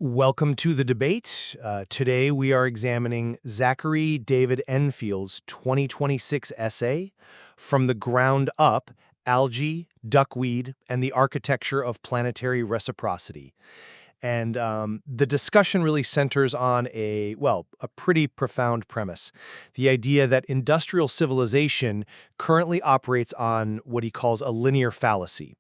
Welcome to the debate. Today we are examining Zachary David Enfield's 2026 essay, From the Ground Up, Algae, Duckweed, and the Architecture of Planetary Reciprocity. And the discussion really centers on a pretty profound premise. The idea that industrial civilization currently operates on what he calls a linear fallacy.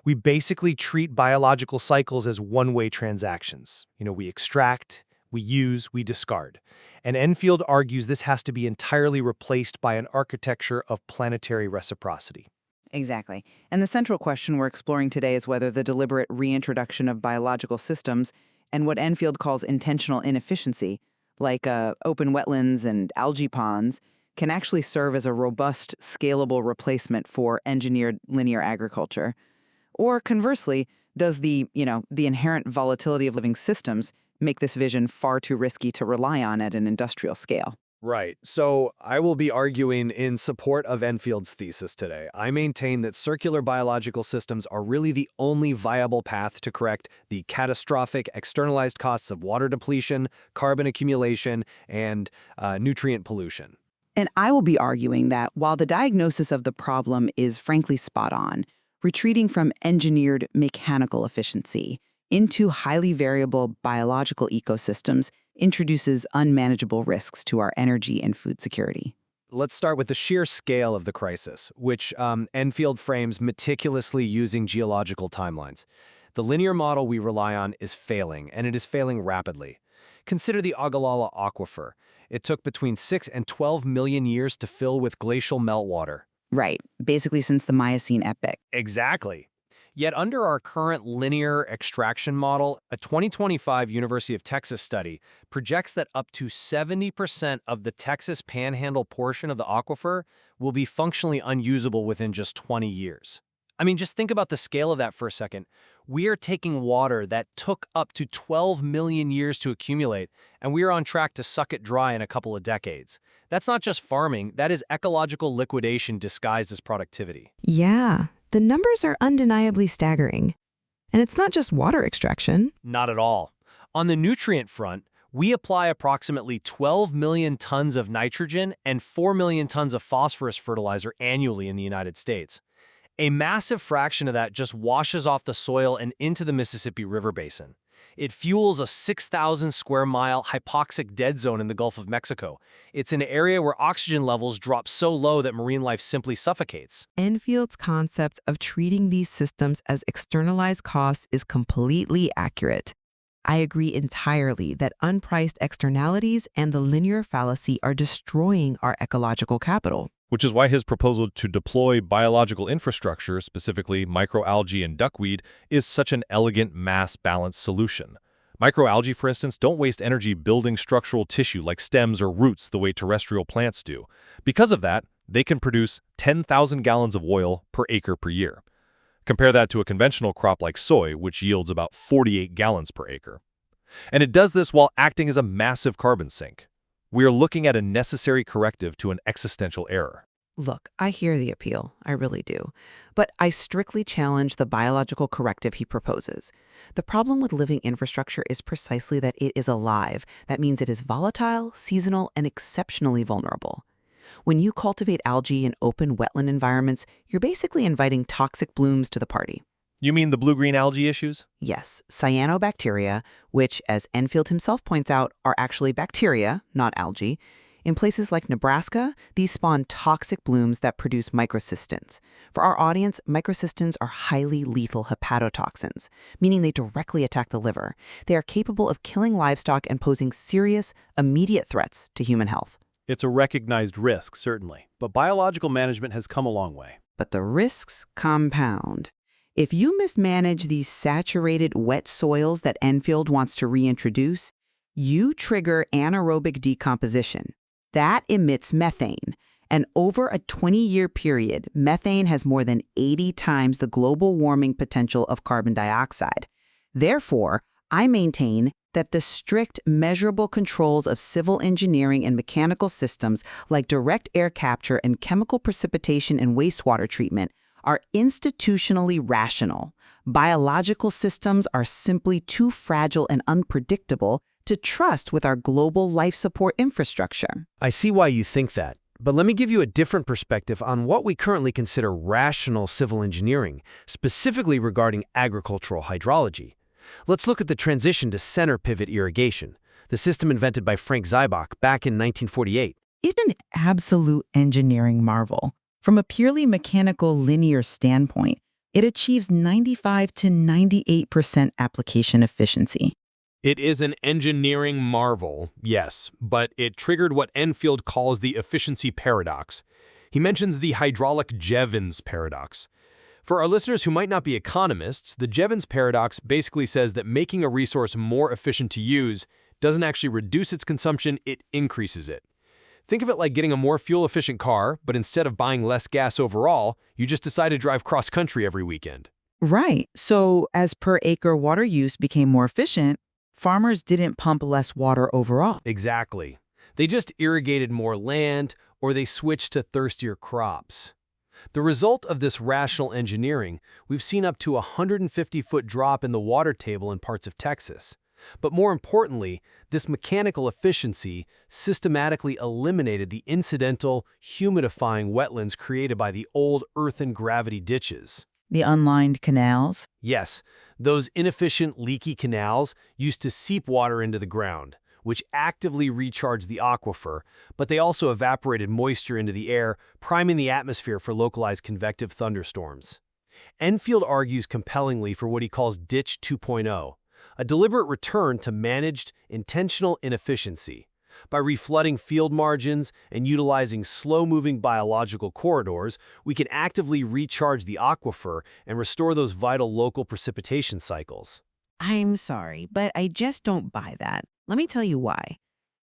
We basically treat biological cycles as one-way transactions. We extract, we use, we discard. And Enfield argues this has to be entirely replaced by an architecture of planetary reciprocity. Exactly. And the central question we're exploring today is whether the deliberate reintroduction of biological systems and what Enfield calls intentional inefficiency, like open wetlands and algae ponds, can actually serve as a robust, scalable replacement for engineered linear agriculture. Or conversely, does the inherent volatility of living systems make this vision far too risky to rely on at an industrial scale? Right. So I will be arguing in support of Enfield's thesis today. I maintain that circular biological systems are really the only viable path to correct the catastrophic externalized costs of water depletion, carbon accumulation, and nutrient pollution. And I will be arguing that while the diagnosis of the problem is frankly spot on, retreating from engineered mechanical efficiency into highly variable biological ecosystems introduces unmanageable risks to our energy and food security. Let's start with the sheer scale of the crisis, which Enfield frames meticulously using geological timelines. The linear model we rely on is failing, and it is failing rapidly. Consider the Ogallala Aquifer. It took between 6 and 12 million years to fill with glacial meltwater. Right, basically since the Miocene epoch. Exactly. Yet under our current linear extraction model, a 2025 University of Texas study projects that up to 70% of the Texas Panhandle portion of the aquifer will be functionally unusable within just 20 years. I mean, just think about the scale of that for a second. We are taking water that took up to 12 million years to accumulate, and we are on track to suck it dry in a couple of decades. That's not just farming, that is ecological liquidation disguised as productivity. Yeah, the numbers are undeniably staggering. And it's not just water extraction. Not at all. On the nutrient front, we apply approximately 12 million tons of nitrogen and 4 million tons of phosphorus fertilizer annually in the United States. A massive fraction of that just washes off the soil and into the Mississippi River Basin. It fuels a 6,000 square mile hypoxic dead zone in the Gulf of Mexico. It's an area where oxygen levels drop so low that marine life simply suffocates. Enfield's concept of treating these systems as externalized costs is completely accurate. I agree entirely that unpriced externalities and the linear fallacy are destroying our ecological capital. Which is why his proposal to deploy biological infrastructure, specifically microalgae and duckweed, is such an elegant mass-balanced solution. Microalgae, for instance, don't waste energy building structural tissue like stems or roots the way terrestrial plants do. Because of that, they can produce 10,000 gallons of oil per acre per year. Compare that to a conventional crop like soy, which yields about 48 gallons per acre. And it does this while acting as a massive carbon sink. We are looking at a necessary corrective to an existential error. Look, I hear the appeal, I really do. But I strictly challenge the biological corrective he proposes. The problem with living infrastructure is precisely that it is alive. That means it is volatile, seasonal, and exceptionally vulnerable. When you cultivate algae in open wetland environments, you're basically inviting toxic blooms to the party. You mean the blue-green algae issues? Yes, cyanobacteria, which, as Enfield himself points out, are actually bacteria, not algae. In places like Nebraska, these spawn toxic blooms that produce microcystins. For our audience, microcystins are highly lethal hepatotoxins, meaning they directly attack the liver. They are capable of killing livestock and posing serious, immediate threats to human health. It's a recognized risk, certainly, but biological management has come a long way. But the risks compound. If you mismanage these saturated wet soils that Enfield wants to reintroduce, you trigger anaerobic decomposition. That emits methane. And over a 20-year period, methane has more than 80 times the global warming potential of carbon dioxide. Therefore, I maintain that the strict, measurable controls of civil engineering and mechanical systems like direct air capture and chemical precipitation and wastewater treatment are institutionally rational. Biological systems are simply too fragile and unpredictable to trust with our global life support infrastructure. I see why you think that, but let me give you a different perspective on what we currently consider rational civil engineering, specifically regarding agricultural hydrology. Let's look at the transition to center pivot irrigation, the system invented by Frank Zweibach back in 1948. It's an absolute engineering marvel. From a purely mechanical linear standpoint, it achieves 95 to 98% application efficiency. It is an engineering marvel, yes, but it triggered what Enfield calls the efficiency paradox. He mentions the hydraulic Jevons paradox. For our listeners who might not be economists, the Jevons paradox basically says that making a resource more efficient to use doesn't actually reduce its consumption, it increases it. Think of it like getting a more fuel-efficient car, but instead of buying less gas overall, you just decide to drive cross-country every weekend. Right. So as per acre water use became more efficient, farmers didn't pump less water overall. Exactly. They just irrigated more land, or they switched to thirstier crops. The result of this rational engineering, we've seen up to a 150-foot drop in the water table in parts of Texas. But more importantly, this mechanical efficiency systematically eliminated the incidental, humidifying wetlands created by the old earthen gravity ditches. The unlined canals. Yes, those inefficient, leaky canals used to seep water into the ground, which actively recharged the aquifer, but they also evaporated moisture into the air, priming the atmosphere for localized convective thunderstorms. Enfield argues compellingly for what he calls Ditch 2.0, a deliberate return to managed, intentional inefficiency. By reflooding field margins and utilizing slow-moving biological corridors, we can actively recharge the aquifer and restore those vital local precipitation cycles. I'm sorry, but I just don't buy that. Let me tell you why.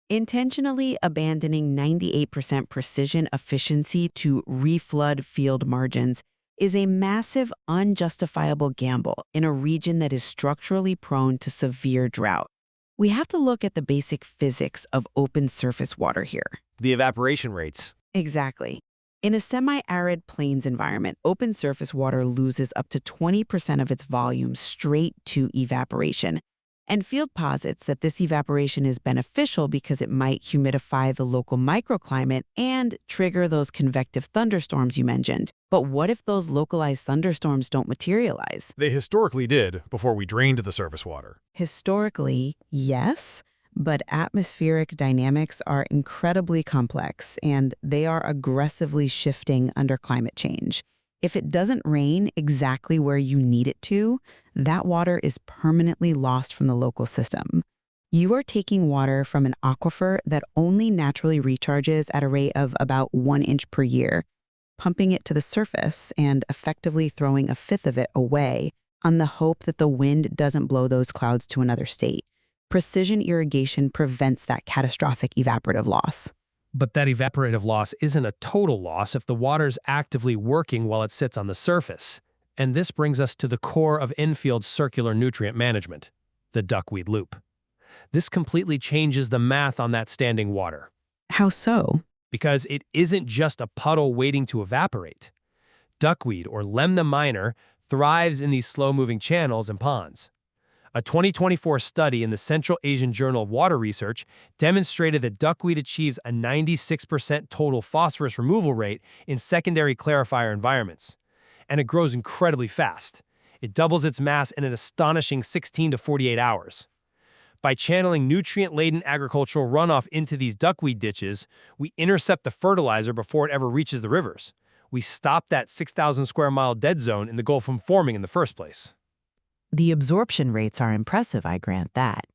Intentionally abandoning 98% precision efficiency to reflood field margins is a massive, unjustifiable gamble in a region that is structurally prone to severe drought. We have to look at the basic physics of open surface water here. The evaporation rates. Exactly. In a semi-arid plains environment, open surface water loses up to 20% of its volume straight to evaporation. And Field posits that this evaporation is beneficial because it might humidify the local microclimate and trigger those convective thunderstorms you mentioned. But what if those localized thunderstorms don't materialize? They historically did before we drained the surface water. Historically, yes, but atmospheric dynamics are incredibly complex and they are aggressively shifting under climate change. If it doesn't rain exactly where you need it to, that water is permanently lost from the local system. You are taking water from an aquifer that only naturally recharges at a rate of about 1 inch per year, pumping it to the surface and effectively throwing a fifth of it away on the hope that the wind doesn't blow those clouds to another state. Precision irrigation prevents that catastrophic evaporative loss. But that evaporative loss isn't a total loss if the water's actively working while it sits on the surface. And this brings us to the core of Enfield's circular nutrient management, the duckweed loop. This completely changes the math on that standing water. How so? Because it isn't just a puddle waiting to evaporate. Duckweed, or Lemna minor, thrives in these slow-moving channels and ponds. A 2024 study in the Central Asian Journal of Water Research demonstrated that duckweed achieves a 96% total phosphorus removal rate in secondary clarifier environments. And it grows incredibly fast. It doubles its mass in an astonishing 16 to 48 hours. By channeling nutrient-laden agricultural runoff into these duckweed ditches, we intercept the fertilizer before it ever reaches the rivers. We stop that 6,000 square mile dead zone in the Gulf from forming in the first place. The absorption rates are impressive, I grant that.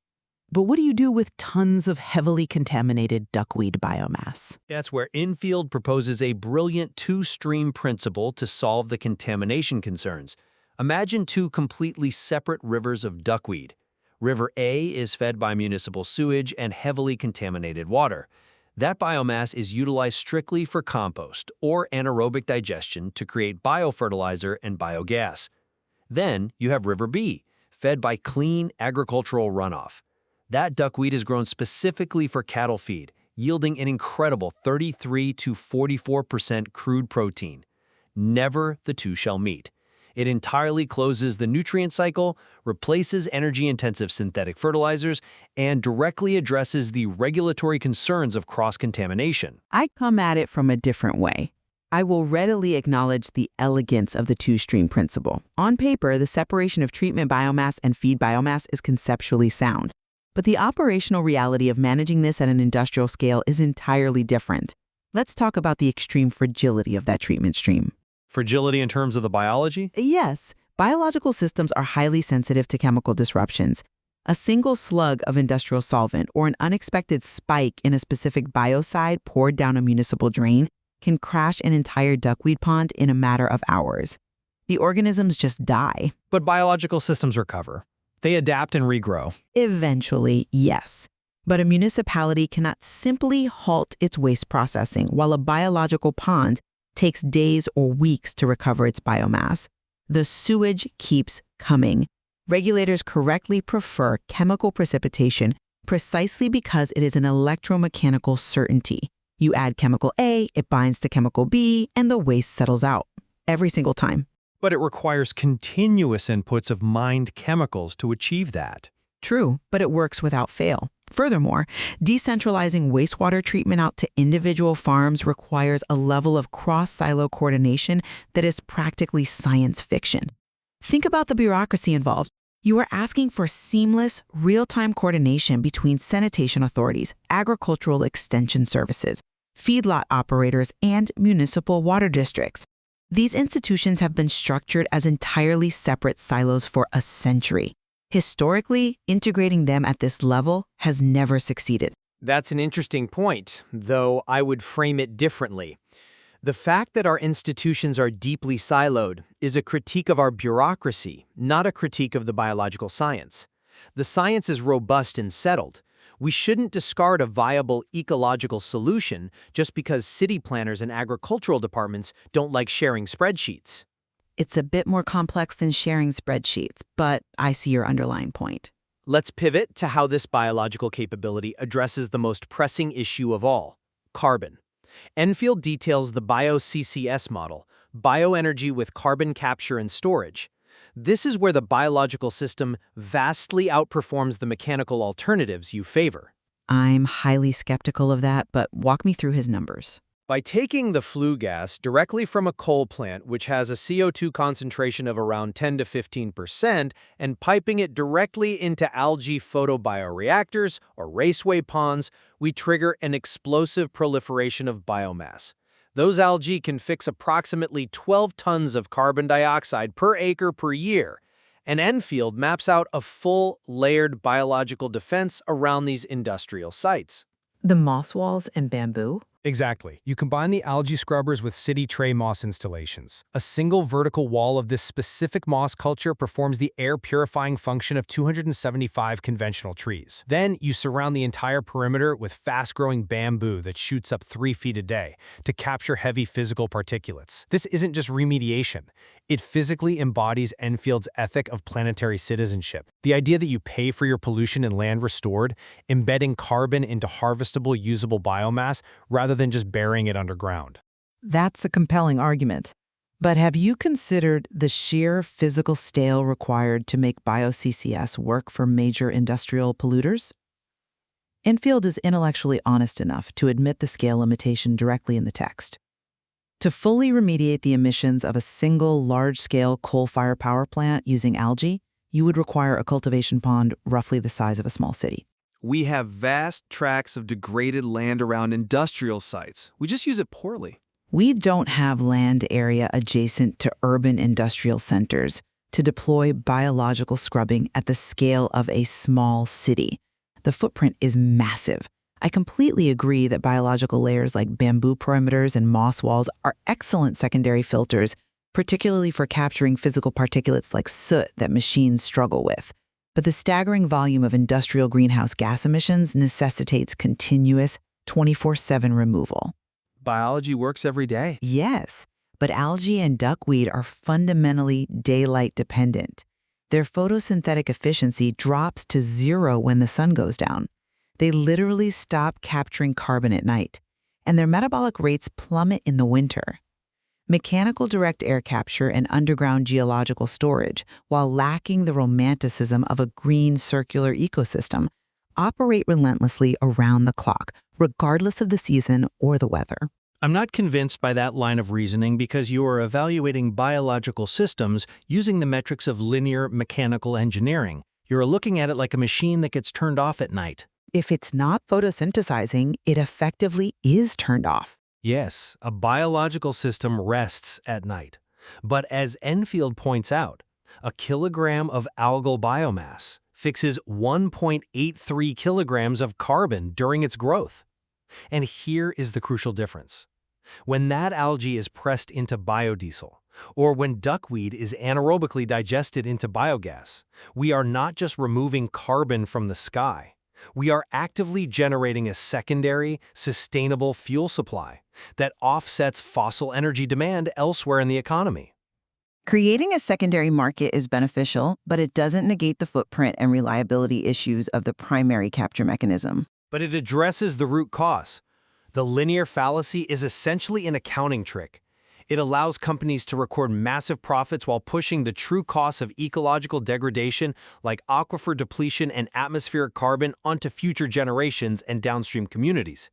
But what do you do with tons of heavily contaminated duckweed biomass? That's where Enfield proposes a brilliant two-stream principle to solve the contamination concerns. Imagine two completely separate rivers of duckweed. River A is fed by municipal sewage and heavily contaminated water. That biomass is utilized strictly for compost or anaerobic digestion to create biofertilizer and biogas. Then you have River B, fed by clean agricultural runoff. That duckweed is grown specifically for cattle feed, yielding an incredible 33 to 44% crude protein. Never the two shall meet. It entirely closes the nutrient cycle, replaces energy-intensive synthetic fertilizers, and directly addresses the regulatory concerns of cross-contamination. I come at it from a different way. I will readily acknowledge the elegance of the two-stream principle. On paper, the separation of treatment biomass and feed biomass is conceptually sound. But the operational reality of managing this at an industrial scale is entirely different. Let's talk about the extreme fragility of that treatment stream. Fragility in terms of the biology? Yes, biological systems are highly sensitive to chemical disruptions. A single slug of industrial solvent or an unexpected spike in a specific biocide poured down a municipal drain can crash an entire duckweed pond in a matter of hours. The organisms just die. But biological systems recover. They adapt and regrow. Eventually, yes. But a municipality cannot simply halt its waste processing, while a biological pond takes days or weeks to recover its biomass. The sewage keeps coming. Regulators correctly prefer chemical precipitation precisely because it is an electromechanical certainty. You add chemical A, it binds to chemical B, and the waste settles out. Every single time. But it requires continuous inputs of mined chemicals to achieve that. True, but it works without fail. Furthermore, decentralizing wastewater treatment out to individual farms requires a level of cross-silo coordination that is practically science fiction. Think about the bureaucracy involved. You are asking for seamless, real-time coordination between sanitation authorities, agricultural extension services, feedlot operators, and municipal water districts. These institutions have been structured as entirely separate silos for a century. Historically, integrating them at this level has never succeeded. That's an interesting point, though I would frame it differently. The fact that our institutions are deeply siloed is a critique of our bureaucracy, not a critique of the biological science. The science is robust and settled. We shouldn't discard a viable ecological solution just because city planners and agricultural departments don't like sharing spreadsheets. It's a bit more complex than sharing spreadsheets, but I see your underlying point. Let's pivot to how this biological capability addresses the most pressing issue of all, carbon. Enfield details the bio-CCS model, bioenergy with carbon capture and storage. This is where the biological system vastly outperforms the mechanical alternatives you favor. I'm highly skeptical of that, but walk me through his numbers. By taking the flue gas directly from a coal plant, which has a CO2 concentration of around 10 to 15%, and piping it directly into algae photobioreactors or raceway ponds, we trigger an explosive proliferation of biomass. Those algae can fix approximately 12 tons of carbon dioxide per acre per year, and Enfield maps out a full, layered biological defense around these industrial sites. The moss walls and bamboo? Exactly. You combine the algae scrubbers with city tray moss installations. A single vertical wall of this specific moss culture performs the air-purifying function of 275 conventional trees. Then you surround the entire perimeter with fast-growing bamboo that shoots up 3 feet a day to capture heavy physical particulates. This isn't just remediation. It physically embodies Enfield's ethic of planetary citizenship. The idea that you pay for your pollution and land restored, embedding carbon into harvestable, usable biomass rather than just burying it underground. That's a compelling argument. But have you considered the sheer physical scale required to make bio-CCS work for major industrial polluters? Enfield is intellectually honest enough to admit the scale limitation directly in the text. To fully remediate the emissions of a single large-scale coal-fired power plant using algae, you would require a cultivation pond roughly the size of a small city. We have vast tracts of degraded land around industrial sites. We just use it poorly. We don't have land area adjacent to urban industrial centers to deploy biological scrubbing at the scale of a small city. The footprint is massive. I completely agree that biological layers like bamboo perimeters and moss walls are excellent secondary filters, particularly for capturing physical particulates like soot that machines struggle with. But the staggering volume of industrial greenhouse gas emissions necessitates continuous 24/7 removal. Biology works every day. Yes, but algae and duckweed are fundamentally daylight dependent. Their photosynthetic efficiency drops to 0 when the sun goes down. They literally stop capturing carbon at night, and their metabolic rates plummet in the winter. Mechanical direct air capture and underground geological storage, while lacking the romanticism of a green circular ecosystem, operate relentlessly around the clock, regardless of the season or the weather. I'm not convinced by that line of reasoning because you are evaluating biological systems using the metrics of linear mechanical engineering. You're looking at it like a machine that gets turned off at night. If it's not photosynthesizing, it effectively is turned off. Yes, a biological system rests at night. But as Enfield points out, a kilogram of algal biomass fixes 1.83 kilograms of carbon during its growth. And here is the crucial difference. When that algae is pressed into biodiesel, or when duckweed is anaerobically digested into biogas, we are not just removing carbon from the sky. We are actively generating a secondary, sustainable fuel supply that offsets fossil energy demand elsewhere in the economy. Creating a secondary market is beneficial, but it doesn't negate the footprint and reliability issues of the primary capture mechanism. But it addresses the root cause. The linear fallacy is essentially an accounting trick. It allows companies to record massive profits while pushing the true costs of ecological degradation like aquifer depletion and atmospheric carbon onto future generations and downstream communities.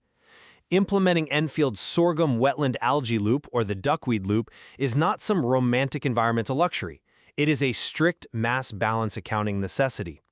Implementing Enfield's sorghum wetland algae loop, or the duckweed loop, is not some romantic environmental luxury. It is a strict mass balance accounting necessity.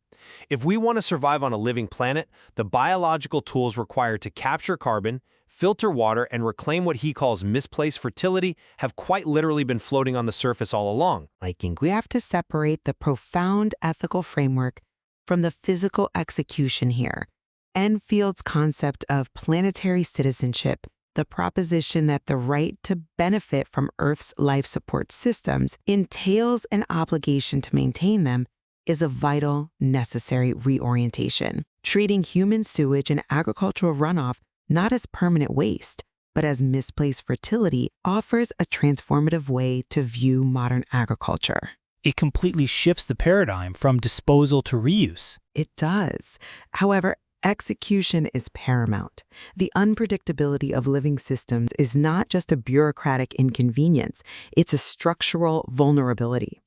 If we want to survive on a living planet, the biological tools required to capture carbon, filter water, and reclaim what he calls misplaced fertility have quite literally been floating on the surface all along. I think we have to separate the profound ethical framework from the physical execution here. Enfield's concept of planetary citizenship, the proposition that the right to benefit from Earth's life support systems entails an obligation to maintain them, is a vital, necessary reorientation, treating human sewage and agricultural runoff not as permanent waste, but as misplaced fertility offers a transformative way to view modern agriculture. It completely shifts the paradigm from disposal to reuse. It does. However, execution is paramount. The unpredictability of living systems is not just a bureaucratic inconvenience, it's a structural vulnerability.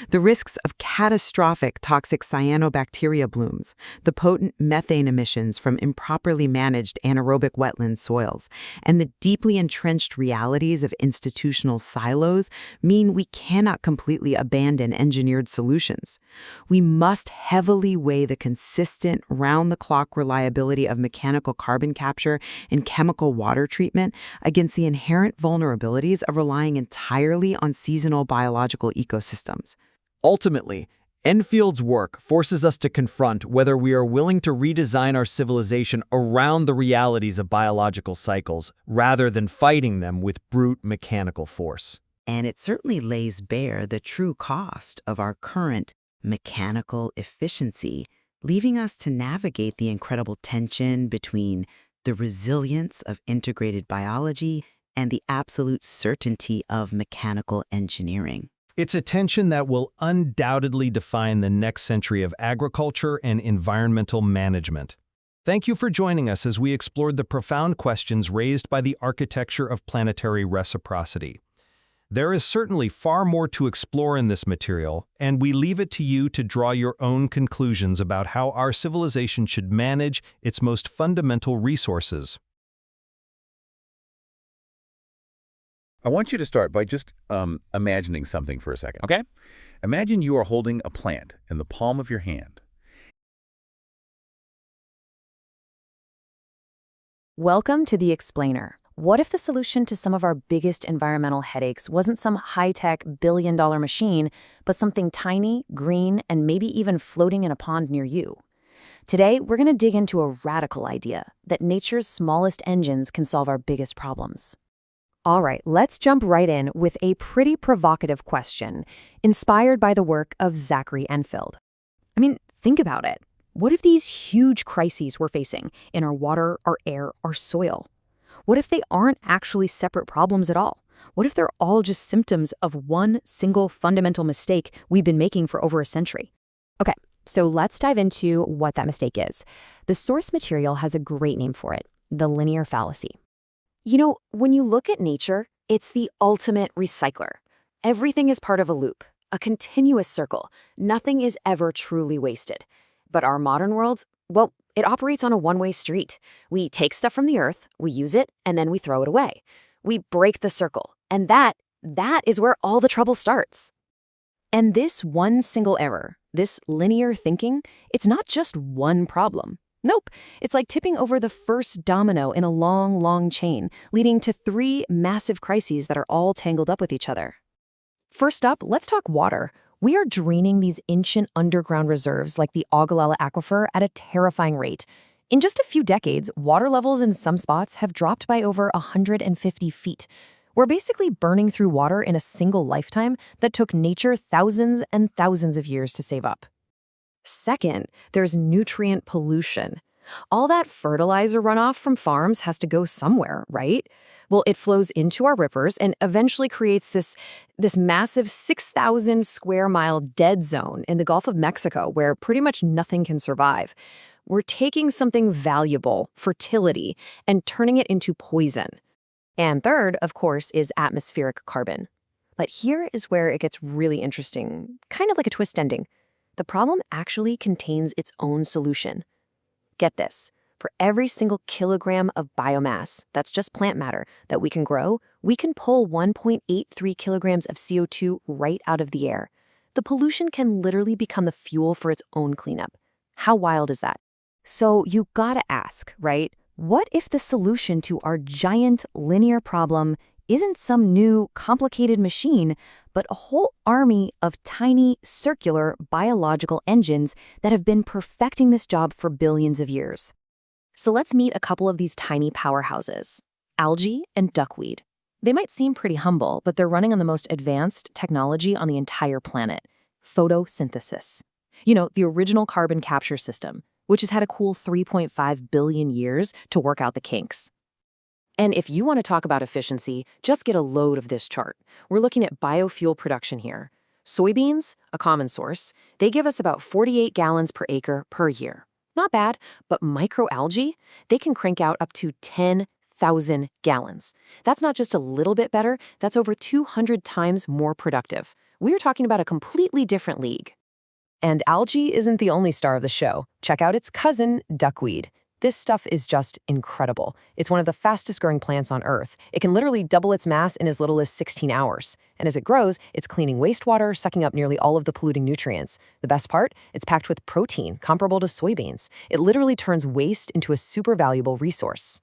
The risks of catastrophic toxic cyanobacteria blooms, the potent methane emissions from improperly managed anaerobic wetland soils, and the deeply entrenched realities of institutional silos mean we cannot completely abandon engineered solutions. We must heavily weigh the consistent, round-the-clock reliability of mechanical carbon capture and chemical water treatment against the inherent vulnerabilities of relying entirely on seasonal biological ecosystems. Ultimately, Enfield's work forces us to confront whether we are willing to redesign our civilization around the realities of biological cycles rather than fighting them with brute mechanical force. And it certainly lays bare the true cost of our current mechanical efficiency, leaving us to navigate the incredible tension between the resilience of integrated biology and the absolute certainty of mechanical engineering. It's a tension that will undoubtedly define the next century of agriculture and environmental management. Thank you for joining us as we explored the profound questions raised by the architecture of planetary reciprocity. There is certainly far more to explore in this material, and we leave it to you to draw your own conclusions about how our civilization should manage its most fundamental resources. I want you to start by just imagining something for a second. Okay. Imagine you are holding a plant in the palm of your hand. Welcome to The Explainer. What if the solution to some of our biggest environmental headaches wasn't some high-tech billion-dollar machine, but something tiny, green, and maybe even floating in a pond near you? Today, we're going to dig into a radical idea that nature's smallest engines can solve our biggest problems. All right, let's jump right in with a pretty provocative question, inspired by the work of Zachary Enfield. I mean, think about it. What if these huge crises we're facing in our water, our air, our soil? What if they aren't actually separate problems at all? What if they're all just symptoms of one single fundamental mistake we've been making for over a century? Okay, so let's dive into what that mistake is. The source material has a great name for it, the linear fallacy. You know, when you look at nature, It's the ultimate recycler. Everything is part of a loop, a continuous circle. Nothing is ever truly wasted. But our modern world, well, it operates on a one-way street. We take stuff from the earth, we use it, and then we throw it away. We break the circle, and that is where all the trouble starts. And this one single error, this linear thinking, it's not just one problem. Nope, it's like tipping over the first domino in a long, long chain, leading to 3 massive crises that are all tangled up with each other. First up, let's talk water. We are draining these ancient underground reserves like the Ogallala Aquifer at a terrifying rate. In just a few decades, water levels in some spots have dropped by over 150 feet. We're basically burning through water in a single lifetime that took nature thousands and thousands of years to save up. Second, there's nutrient pollution. All that fertilizer runoff from farms has to go somewhere, right? Well, it flows into our rivers and eventually creates this massive 6,000 square mile dead zone in the Gulf of Mexico where pretty much nothing can survive. We're taking something valuable, fertility, and turning it into poison. And third, of course, is atmospheric carbon. But here is where it gets really interesting, kind of like a twist ending. The problem actually contains its own solution. Get this, for every single kilogram of biomass, that's just plant matter, that we can grow, we can pull 1.83 kilograms of CO2 right out of the air. The pollution can literally become the fuel for its own cleanup. How wild is that? So you gotta ask, right? What if the solution to our giant linear problem isn't some new, complicated machine, but a whole army of tiny, circular, biological engines that have been perfecting this job for billions of years? So let's meet a couple of these tiny powerhouses, algae and duckweed. They might seem pretty humble, but they're running on the most advanced technology on the entire planet, photosynthesis. You know, the original carbon capture system, which has had a cool 3.5 billion years to work out the kinks. And if you want to talk about efficiency, just get a load of this chart. We're looking at biofuel production here. Soybeans, a common source, they give us about 48 gallons per acre per year. Not bad, but microalgae, they can crank out up to 10,000 gallons. That's not just a little bit better, that's over 200 times more productive. We're talking about a completely different league. And algae isn't the only star of the show. Check out its cousin, duckweed. This stuff is just incredible. It's one of the fastest growing plants on Earth. It can literally double its mass in as little as 16 hours. And as it grows, it's cleaning wastewater, sucking up nearly all of the polluting nutrients. The best part? It's packed with protein, comparable to soybeans. It literally turns waste into a super valuable resource.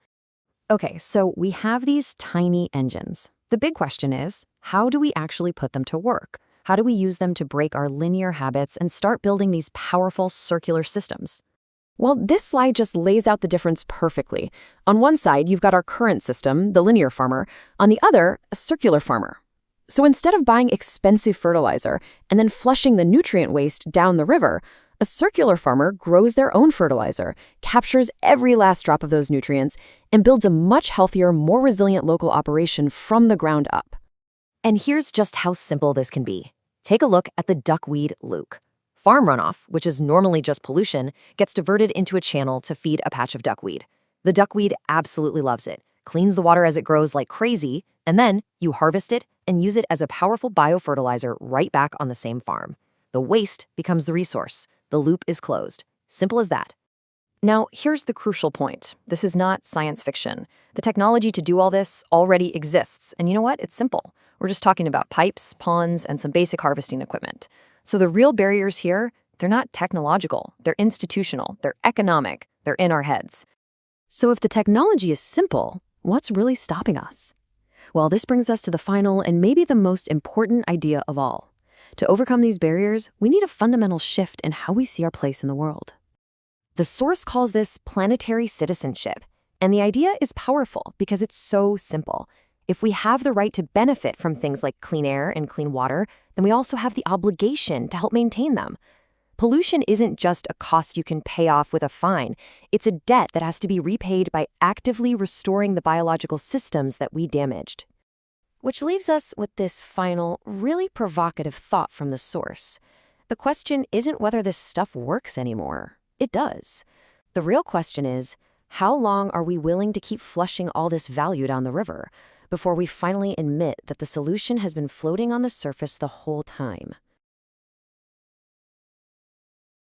Okay, so we have these tiny engines. The big question is, how do we actually put them to work? How do we use them to break our linear habits and start building these powerful circular systems? Well, this slide just lays out the difference perfectly. On one side, you've got our current system, the linear farmer. On the other, a circular farmer. So instead of buying expensive fertilizer and then flushing the nutrient waste down the river, a circular farmer grows their own fertilizer, captures every last drop of those nutrients, and builds a much healthier, more resilient local operation from the ground up. And here's just how simple this can be. Take a look at the duckweed loop. Farm runoff, which is normally just pollution, gets diverted into a channel to feed a patch of duckweed. The duckweed absolutely loves it, cleans the water as it grows like crazy, and then you harvest it and use it as a powerful biofertilizer right back on the same farm. The waste becomes the resource. The loop is closed. Simple as that. Now, here's the crucial point. This is not science fiction. The technology to do all this already exists, and you know what? It's simple. We're just talking about pipes, ponds, and some basic harvesting equipment. So the real barriers here, they're not technological, they're institutional, they're economic, they're in our heads. So if the technology is simple, what's really stopping us? Well, this brings us to the final and maybe the most important idea of all. To overcome these barriers, we need a fundamental shift in how we see our place in the world. The source calls this planetary citizenship, and the idea is powerful because it's so simple. If we have the right to benefit from things like clean air and clean water, then we also have the obligation to help maintain them. Pollution isn't just a cost you can pay off with a fine. It's a debt that has to be repaid by actively restoring the biological systems that we damaged. Which leaves us with this final, really provocative thought from the source. The question isn't whether this stuff works anymore. It does. The real question is, how long are we willing to keep flushing all this value down the river before we finally admit that the solution has been floating on the surface the whole time.